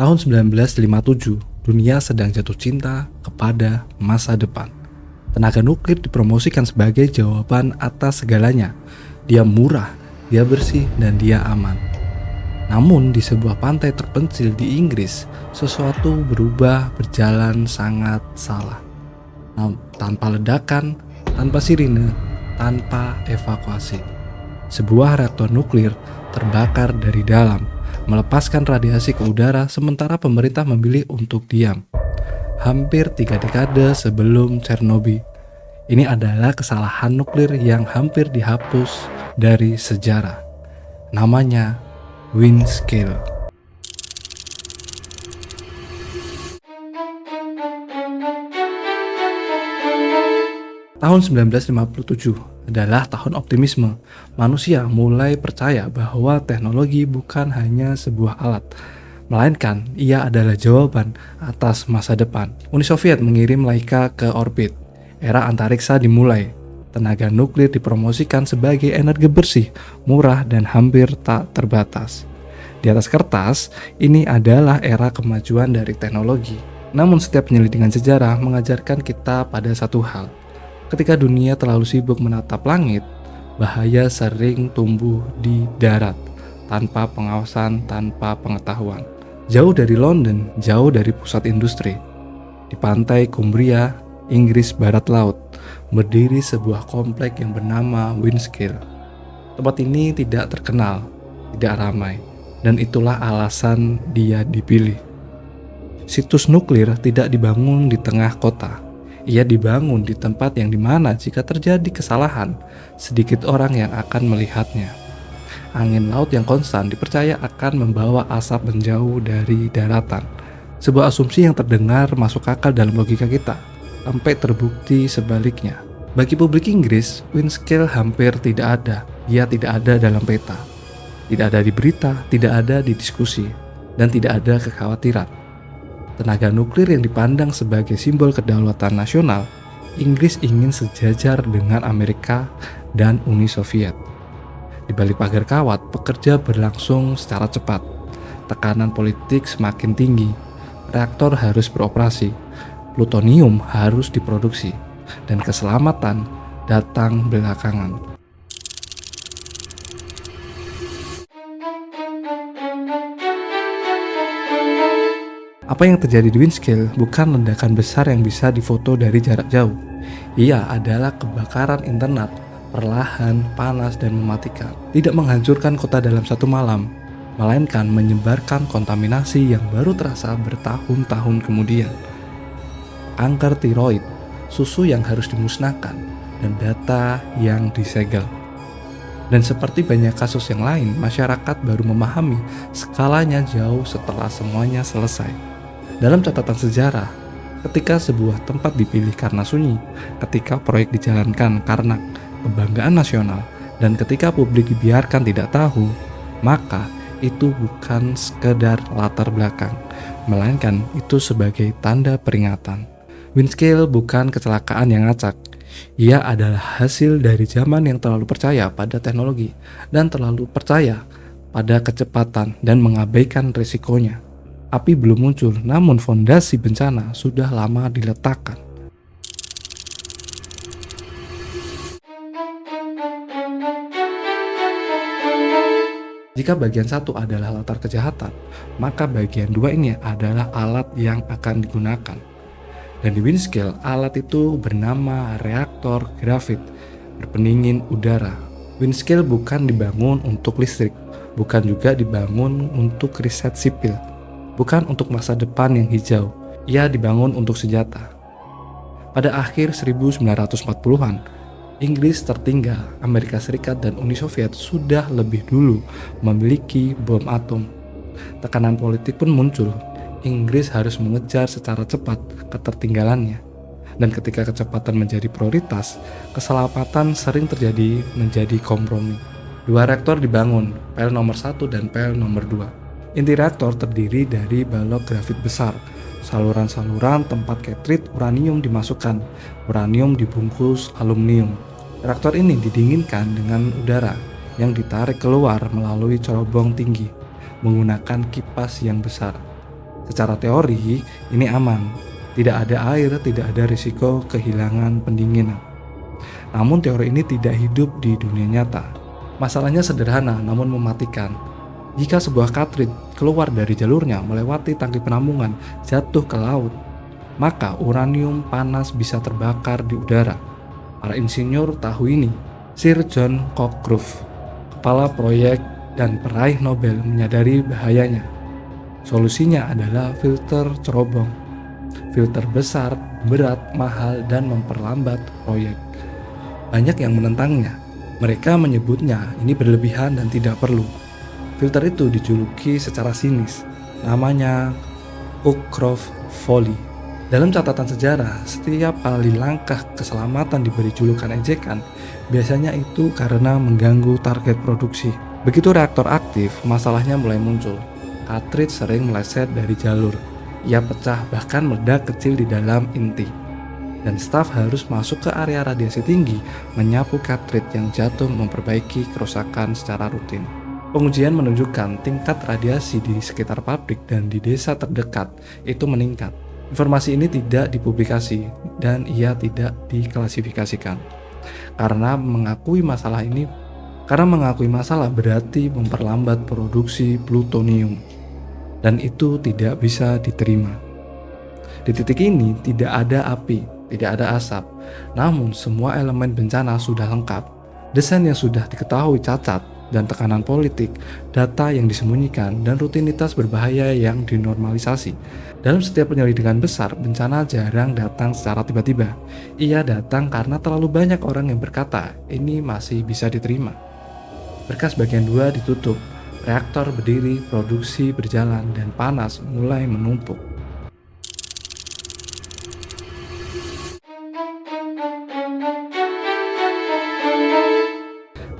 Tahun 1957, dunia sedang jatuh cinta kepada masa depan. Tenaga nuklir dipromosikan sebagai jawaban atas segalanya. Dia murah, dia bersih, dan dia aman. Namun di sebuah pantai terpencil di Inggris, sesuatu berjalan sangat salah. Tanpa ledakan, tanpa sirine, tanpa evakuasi. Sebuah reaktor nuklir terbakar dari dalam, melepaskan radiasi ke udara sementara pemerintah memilih untuk diam. Hampir 3 dekade sebelum Chernobyl. Ini adalah kesalahan nuklir yang hampir dihapus dari sejarah. Namanya Windscale. Tahun 1957 adalah tahun optimisme. Manusia mulai percaya bahwa teknologi bukan hanya sebuah alat, melainkan ia adalah jawaban atas masa depan. Uni Soviet mengirim Laika ke orbit. Era antariksa dimulai. Tenaga nuklir dipromosikan sebagai energi bersih, murah, dan hampir tak terbatas. Di atas kertas, ini adalah era kemajuan dari teknologi. Namun setiap penyelidikan sejarah mengajarkan kita pada satu hal. Ketika dunia terlalu sibuk menatap langit, bahaya sering tumbuh di darat, tanpa pengawasan, tanpa pengetahuan. Jauh dari London, jauh dari pusat industri. Di pantai Cumbria, Inggris barat laut, berdiri sebuah komplek yang bernama Windscale. Tempat ini tidak terkenal, tidak ramai, dan itulah alasan dia dipilih. Situs nuklir tidak dibangun di tengah kota. Ia dibangun di tempat yang dimana jika terjadi kesalahan, sedikit orang yang akan melihatnya. Angin laut yang konstan dipercaya akan membawa asap menjauh dari daratan. Sebuah asumsi yang terdengar masuk akal dalam logika kita, sampai terbukti sebaliknya. Bagi publik Inggris, Windscale hampir tidak ada. Ia tidak ada dalam peta. Tidak ada di berita, tidak ada di diskusi, dan tidak ada kekhawatiran. Tenaga nuklir yang dipandang sebagai simbol kedaulatan nasional, Inggris ingin sejajar dengan Amerika dan Uni Soviet. Di balik pagar kawat, pekerja berlangsung secara cepat. Tekanan politik semakin tinggi. Reaktor harus beroperasi. Plutonium harus diproduksi. Dan keselamatan datang belakangan. Apa yang terjadi di Windscale bukan ledakan besar yang bisa difoto dari jarak jauh. Ia adalah kebakaran internal, perlahan, panas, dan mematikan. Tidak menghancurkan kota dalam satu malam, melainkan menyebarkan kontaminasi yang baru terasa bertahun-tahun kemudian. Kanker tiroid, susu yang harus dimusnahkan, dan data yang disegel. Dan seperti banyak kasus yang lain, masyarakat baru memahami skalanya jauh setelah semuanya selesai. Dalam catatan sejarah, ketika sebuah tempat dipilih karena sunyi, ketika proyek dijalankan karena kebanggaan nasional, dan ketika publik dibiarkan tidak tahu, maka itu bukan sekedar latar belakang, melainkan itu sebagai tanda peringatan. Windscale bukan kecelakaan yang acak. Ia adalah hasil dari zaman yang terlalu percaya pada teknologi dan terlalu percaya pada kecepatan dan mengabaikan risikonya. Api belum muncul, namun fondasi bencana sudah lama diletakkan. Jika bagian satu adalah latar kejahatan, maka bagian dua ini adalah alat yang akan digunakan. Dan di Windscale, alat itu bernama reaktor grafit berpendingin udara. Windscale bukan dibangun untuk listrik, bukan juga dibangun untuk riset sipil. Bukan untuk masa depan yang hijau, ia dibangun untuk senjata. Pada akhir 1940-an, Inggris tertinggal, Amerika Serikat dan Uni Soviet sudah lebih dulu memiliki bom atom. Tekanan politik pun muncul. Inggris harus mengejar secara cepat ketertinggalannya. Dan ketika kecepatan menjadi prioritas, keselamatan sering terjadi menjadi kompromi. 2 reaktor dibangun, PL nomor 1 dan PL nomor 2. Inti reaktor terdiri dari balok grafit besar. Saluran-saluran tempat cartridge uranium dimasukkan. Uranium dibungkus aluminium. Reaktor ini didinginkan dengan udara yang ditarik keluar melalui cerobong tinggi menggunakan kipas yang besar. Secara teori, ini aman. Tidak ada air, tidak ada risiko kehilangan pendinginan. Namun teori ini tidak hidup di dunia nyata. Masalahnya sederhana namun mematikan. Jika sebuah cartridge keluar dari jalurnya melewati tangki penampungan jatuh ke laut, maka uranium panas bisa terbakar di udara. Para insinyur tahu ini. Sir John Cockcroft, kepala proyek dan peraih Nobel, menyadari bahayanya. Solusinya adalah filter cerobong. Filter besar, berat, mahal, dan memperlambat proyek. Banyak yang menentangnya. Mereka menyebutnya ini berlebihan dan tidak perlu. Filter itu dijuluki secara sinis. Namanya Cockcroft Folly. Dalam catatan sejarah, setiap kali langkah keselamatan diberi julukan ejekan, biasanya itu karena mengganggu target produksi. Begitu reaktor aktif, masalahnya mulai muncul. Cartridge sering meleset dari jalur. Ia pecah bahkan meledak kecil di dalam inti. Dan staf harus masuk ke area radiasi tinggi, menyapu cartridge yang jatuh, memperbaiki kerusakan secara rutin. Pengujian menunjukkan tingkat radiasi di sekitar pabrik dan di desa terdekat itu meningkat. Informasi ini tidak dipublikasi dan ia tidak diklasifikasikan. Karena mengakui masalah berarti memperlambat produksi plutonium. Dan itu tidak bisa diterima. Di titik ini tidak ada api, tidak ada asap. Namun semua elemen bencana sudah lengkap. Desain yang sudah diketahui cacat dan tekanan politik, data yang disembunyikan, dan rutinitas berbahaya yang dinormalisasi. Dalam setiap penyelidikan besar, bencana jarang datang secara tiba-tiba. Ia datang karena terlalu banyak orang yang berkata, ini masih bisa diterima. Berkas bagian 2 ditutup, reaktor berdiri, produksi berjalan, dan panas mulai menumpuk.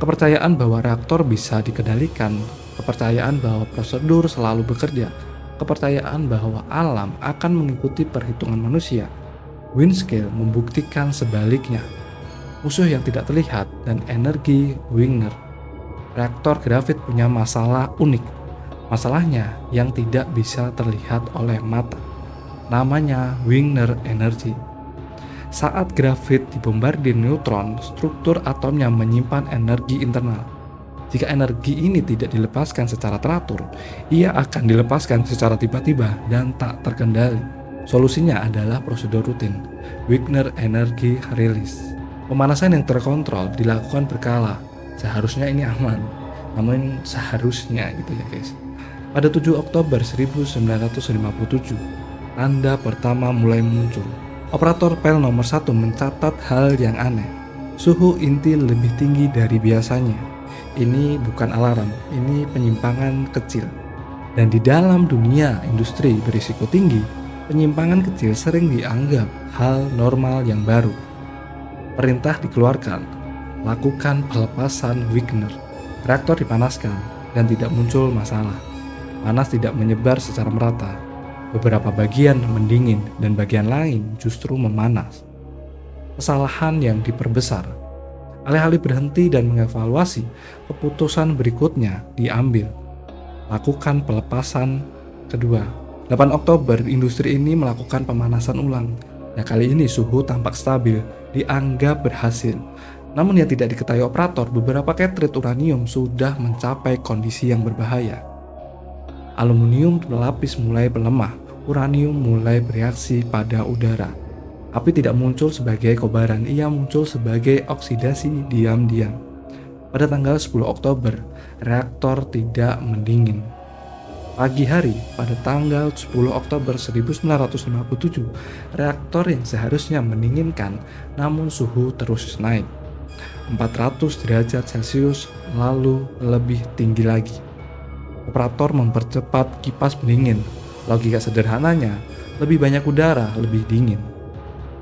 Kepercayaan bahwa reaktor bisa dikendalikan, kepercayaan bahwa prosedur selalu bekerja, kepercayaan bahwa alam akan mengikuti perhitungan manusia. Windscale membuktikan sebaliknya. Musuh yang tidak terlihat dan energi Wigner. Reaktor grafit punya masalah unik. Masalahnya yang tidak bisa terlihat oleh mata. Namanya Wigner Energy. Saat grafit dibombardir neutron, struktur atomnya menyimpan energi internal. Jika energi ini tidak dilepaskan secara teratur, ia akan dilepaskan secara tiba-tiba dan tak terkendali. Solusinya adalah prosedur rutin, Wigner Energy Release. Pemanasan yang terkontrol dilakukan berkala. Seharusnya ini aman, namun seharusnya gitu ya guys. Pada 7 Oktober 1957, tanda pertama mulai muncul. Operator PEL nomor 1 mencatat hal yang aneh. Suhu inti lebih tinggi dari biasanya. Ini bukan alarm, ini penyimpangan kecil. Dan di dalam dunia industri berisiko tinggi, penyimpangan kecil sering dianggap hal normal yang baru. Perintah dikeluarkan, lakukan pelepasan Wigner. Reaktor dipanaskan dan tidak muncul masalah. Panas tidak menyebar secara merata. Beberapa bagian mendingin dan bagian lain justru memanas. Kesalahan yang diperbesar. Alih-alih berhenti dan mengevaluasi, keputusan berikutnya diambil. Lakukan pelepasan kedua. 8 Oktober, industri ini melakukan pemanasan ulang. Ya, kali ini suhu tampak stabil, dianggap berhasil. Namun yang tidak diketahui operator, beberapa cartridge uranium sudah mencapai kondisi yang berbahaya. Aluminium pelapis mulai melemah, uranium mulai bereaksi pada udara. Api tidak muncul sebagai kobaran, ia muncul sebagai oksidasi diam-diam. Pada tanggal 10 Oktober, reaktor tidak mendingin. Pagi hari, pada tanggal 10 Oktober 1957, reaktor yang seharusnya mendinginkan, namun suhu terus naik. 400 derajat Celcius, lalu lebih tinggi lagi. Operator mempercepat kipas pendingin. Logika sederhananya, lebih banyak udara, lebih dingin.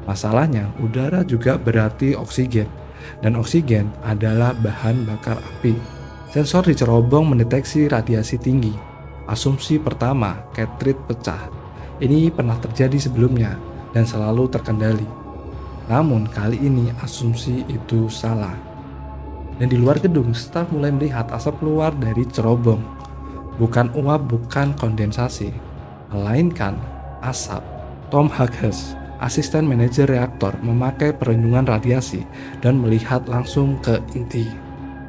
Masalahnya, udara juga berarti oksigen, dan oksigen adalah bahan bakar api. Sensor di cerobong mendeteksi radiasi tinggi. Asumsi pertama, cartridge pecah. Ini pernah terjadi sebelumnya dan selalu terkendali. Namun kali ini asumsi itu salah. Dan di luar gedung, staf mulai melihat asap keluar dari cerobong. Bukan uap, bukan kondensasi. melainkan asap. Tom Hughes, asisten manajer reaktor, memakai perlindungan radiasi dan melihat langsung ke inti.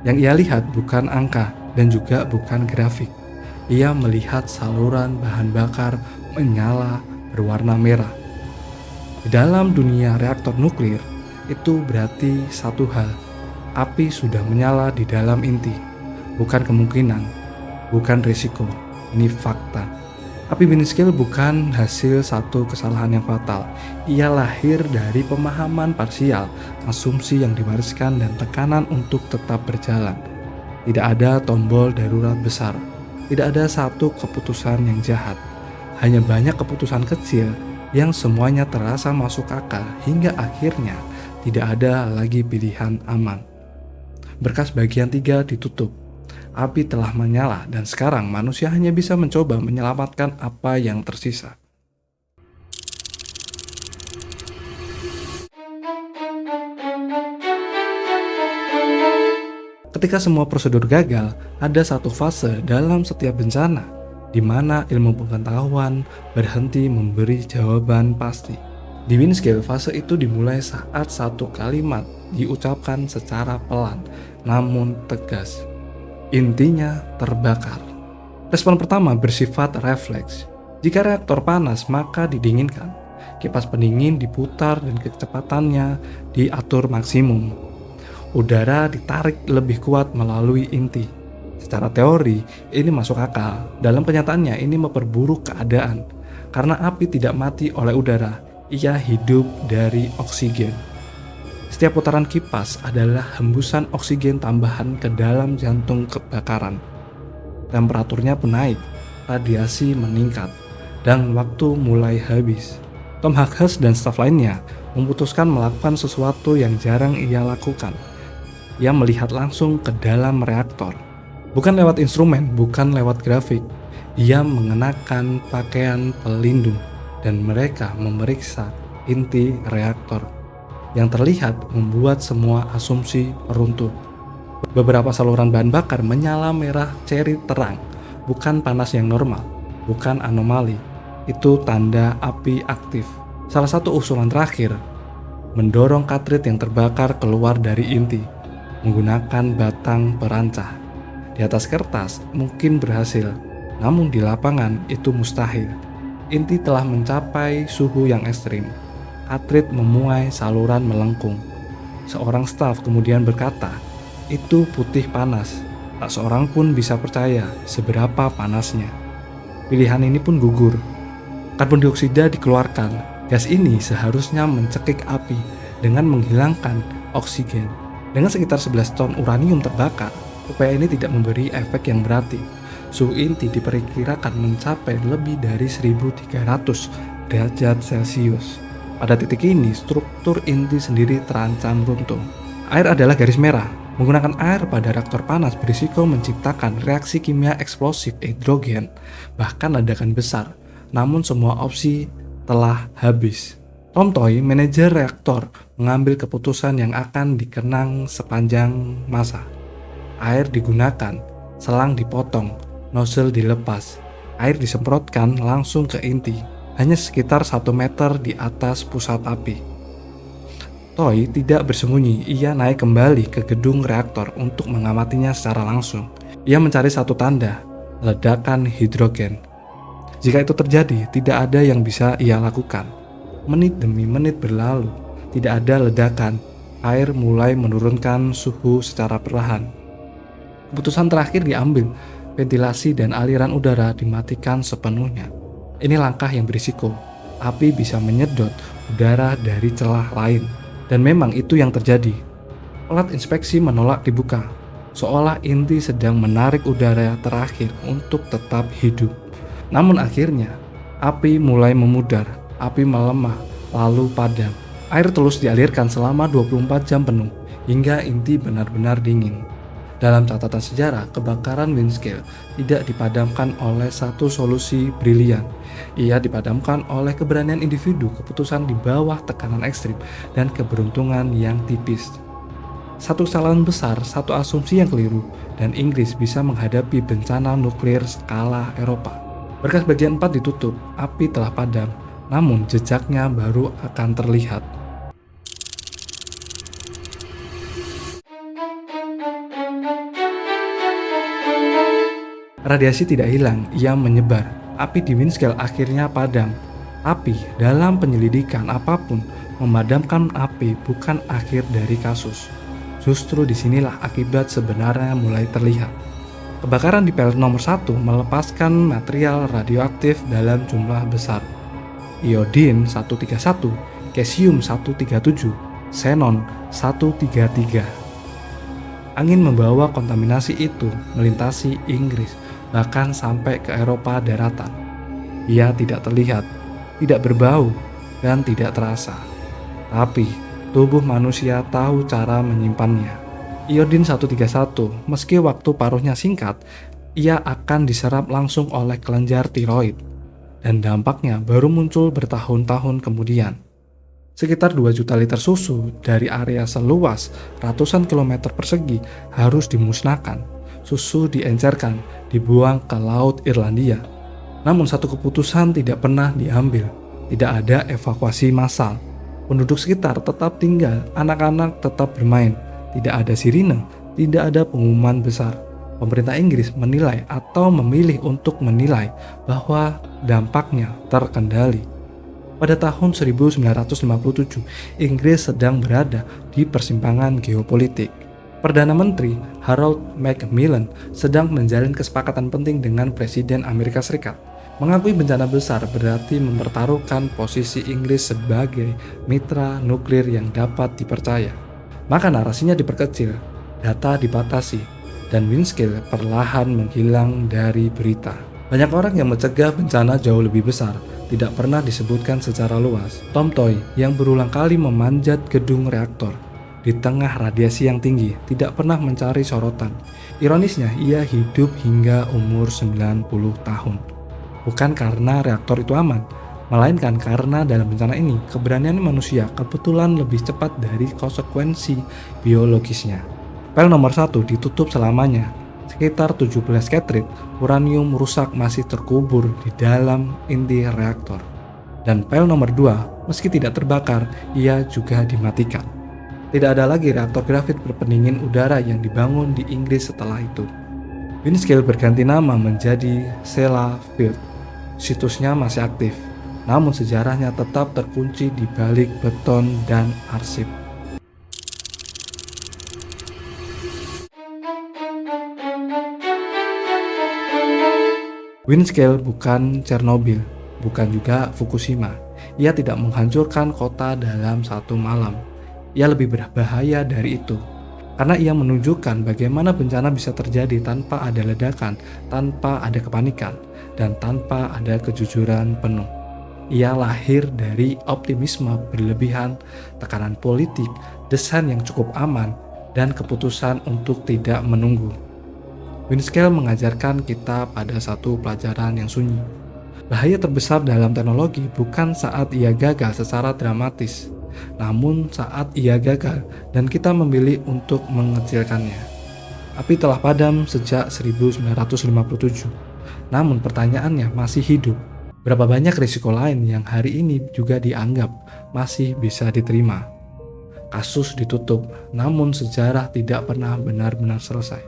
Yang ia lihat bukan angka dan juga bukan grafik. Ia melihat saluran bahan bakar menyala berwarna merah. Di dalam dunia reaktor nuklir, itu berarti satu hal, api sudah menyala di dalam inti. Bukan kemungkinan, bukan risiko, ini fakta. Api Windscale bukan hasil satu kesalahan yang fatal. Ia lahir dari pemahaman parsial, asumsi yang diwariskan dan tekanan untuk tetap berjalan. Tidak ada tombol darurat besar. Tidak ada satu keputusan yang jahat. Hanya banyak keputusan kecil yang semuanya terasa masuk akal hingga akhirnya tidak ada lagi pilihan aman. Berkas bagian 3 ditutup. Api telah menyala dan sekarang manusia hanya bisa mencoba menyelamatkan apa yang tersisa. Ketika semua prosedur gagal, ada satu fase dalam setiap bencana di mana ilmu pengetahuan berhenti memberi jawaban pasti. Di Windscale, fase itu dimulai saat satu kalimat diucapkan secara pelan namun tegas. Intinya terbakar. Respon pertama bersifat refleks. Jika reaktor panas maka didinginkan. Kipas pendingin diputar dan kecepatannya diatur maksimum. Udara ditarik lebih kuat melalui inti. Secara teori ini masuk akal. Dalam kenyataannya ini memperburuk keadaan. Karena api tidak mati oleh udara, ia hidup dari oksigen. Setiap putaran kipas adalah hembusan oksigen tambahan ke dalam jantung kebakaran. Temperaturnya pun naik, radiasi meningkat, dan waktu mulai habis. Tom Hughes dan staf lainnya memutuskan melakukan sesuatu yang jarang ia lakukan. Ia melihat langsung ke dalam reaktor. Bukan lewat instrumen, bukan lewat grafik. Ia mengenakan pakaian pelindung dan mereka memeriksa inti reaktor. Yang terlihat membuat semua asumsi runtuh. Beberapa saluran bahan bakar menyala merah ceri terang, bukan panas yang normal, bukan anomali. Itu tanda api aktif. Salah satu usulan terakhir, mendorong katrit yang terbakar keluar dari inti, menggunakan batang perancah. Di atas kertas mungkin berhasil, namun di lapangan itu mustahil. Inti telah mencapai suhu yang ekstrim. Katrit memuai, saluran melengkung. Seorang staf kemudian berkata, "Itu putih panas." Tak seorang pun bisa percaya seberapa panasnya. Pilihan ini pun gugur. Karbon dioksida dikeluarkan. Gas ini seharusnya mencekik api dengan menghilangkan oksigen. Dengan sekitar 11 ton uranium terbakar, upaya ini tidak memberi efek yang berarti. Suhu inti diperkirakan mencapai lebih dari 1300 derajat Celcius. Pada titik ini, struktur inti sendiri terancam runtuh. Air adalah garis merah. Menggunakan air pada reaktor panas berisiko menciptakan reaksi kimia eksplosif hidrogen, bahkan ledakan besar. Namun semua opsi telah habis. Tom Toy, manajer reaktor, mengambil keputusan yang akan dikenang sepanjang masa. Air digunakan, selang dipotong, nozzle dilepas, air disemprotkan langsung ke inti. Hanya sekitar 1 meter di atas pusat api. Toy tidak bersembunyi, ia naik kembali ke gedung reaktor untuk mengamatinya secara langsung. Ia mencari satu tanda, ledakan hidrogen. Jika itu terjadi, tidak ada yang bisa ia lakukan. Menit demi menit berlalu, tidak ada ledakan. Air mulai menurunkan suhu secara perlahan. Keputusan terakhir diambil, ventilasi dan aliran udara dimatikan sepenuhnya. Ini langkah yang berisiko. Api bisa menyedot udara dari celah lain. Dan memang itu yang terjadi. Pelat inspeksi menolak dibuka, seolah inti sedang menarik udara terakhir untuk tetap hidup. Namun akhirnya, api mulai memudar, api melemah, lalu padam. Air terus dialirkan selama 24 jam penuh, hingga inti benar-benar dingin. Dalam catatan sejarah, kebakaran Windscale tidak dipadamkan oleh satu solusi brilian. Ia dipadamkan oleh keberanian individu, keputusan di bawah tekanan ekstrim, dan keberuntungan yang tipis. Satu kesalahan besar, satu asumsi yang keliru, dan Inggris bisa menghadapi bencana nuklir skala Eropa. Berkas bagian 4 ditutup, api telah padam, namun jejaknya baru akan terlihat. Radiasi tidak hilang, ia menyebar. Api di windscale akhirnya padam. Tapi dalam penyelidikan apapun, memadamkan api bukan akhir dari kasus. Justru disinilah akibat sebenarnya mulai terlihat. Kebakaran di pellet nomor 1 melepaskan material radioaktif dalam jumlah besar. Iodin 131, cesium 137, xenon 133. Angin membawa kontaminasi itu melintasi Inggris, bahkan sampai ke Eropa daratan. Ia tidak terlihat, tidak berbau, dan tidak terasa. Tapi, tubuh manusia tahu cara menyimpannya. Iodin 131, meski waktu paruhnya singkat, ia akan diserap langsung oleh kelenjar tiroid. Dan dampaknya baru muncul bertahun-tahun kemudian. Sekitar 2 juta liter susu dari area seluas ratusan kilometer persegi harus dimusnahkan. Susu diencerkan, dibuang ke Laut Irlandia. Namun satu keputusan tidak pernah diambil. Tidak ada evakuasi massal. Penduduk sekitar tetap tinggal, anak-anak tetap bermain. Tidak ada sirine, tidak ada pengumuman besar. Pemerintah Inggris menilai atau memilih untuk menilai bahwa dampaknya terkendali. Pada tahun 1957, Inggris sedang berada di persimpangan geopolitik. Perdana Menteri Harold Macmillan sedang menjalin kesepakatan penting dengan Presiden Amerika Serikat. Mengakui bencana besar berarti mempertaruhkan posisi Inggris sebagai mitra nuklir yang dapat dipercaya. Maka narasinya diperkecil, data dibatasi, dan windscale perlahan menghilang dari berita. Banyak orang yang mencegah bencana jauh lebih besar tidak pernah disebutkan secara luas. Tom Toy yang berulang kali memanjat gedung reaktor di tengah radiasi yang tinggi tidak pernah mencari sorotan. Ironisnya, ia hidup hingga umur 90 tahun. Bukan karena reaktor itu aman, melainkan karena dalam bencana ini keberanian manusia kebetulan lebih cepat dari konsekuensi biologisnya. Pel nomor 1 ditutup selamanya. Sekitar 17 katrit uranium rusak masih terkubur di dalam inti reaktor. Dan pel nomor 2, meski tidak terbakar, ia juga dimatikan. Tidak ada lagi reaktor grafit berpendingin udara yang dibangun di Inggris setelah itu. Windscale berganti nama menjadi Sellafield. Situsnya masih aktif, namun sejarahnya tetap terkunci di balik beton dan arsip. Windscale bukan Chernobyl, bukan juga Fukushima. Ia tidak menghancurkan kota dalam satu malam. Ia lebih berbahaya dari itu, karena ia menunjukkan bagaimana bencana bisa terjadi tanpa ada ledakan, tanpa ada kepanikan, dan tanpa ada kejujuran penuh. Ia lahir dari optimisme berlebihan, tekanan politik, desain yang cukup aman, dan keputusan untuk tidak menunggu. Windscale mengajarkan kita pada satu pelajaran yang sunyi. Bahaya terbesar dalam teknologi bukan saat ia gagal secara dramatis, namun saat ia gagal dan kita memilih untuk mengecilkannya. Api telah padam sejak 1957, namun pertanyaannya masih hidup. Berapa banyak risiko lain yang hari ini juga dianggap masih bisa diterima? Kasus ditutup, namun sejarah tidak pernah benar-benar selesai.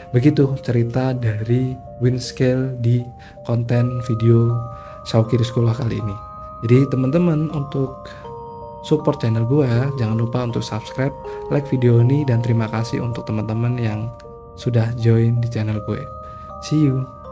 Begitu cerita dari Windscale di konten video Shauki Rizkullah kali ini. Jadi teman-teman, untuk support channel gue, jangan lupa untuk subscribe, like video ini, dan terima kasih untuk teman-teman yang sudah join di channel gue. See you.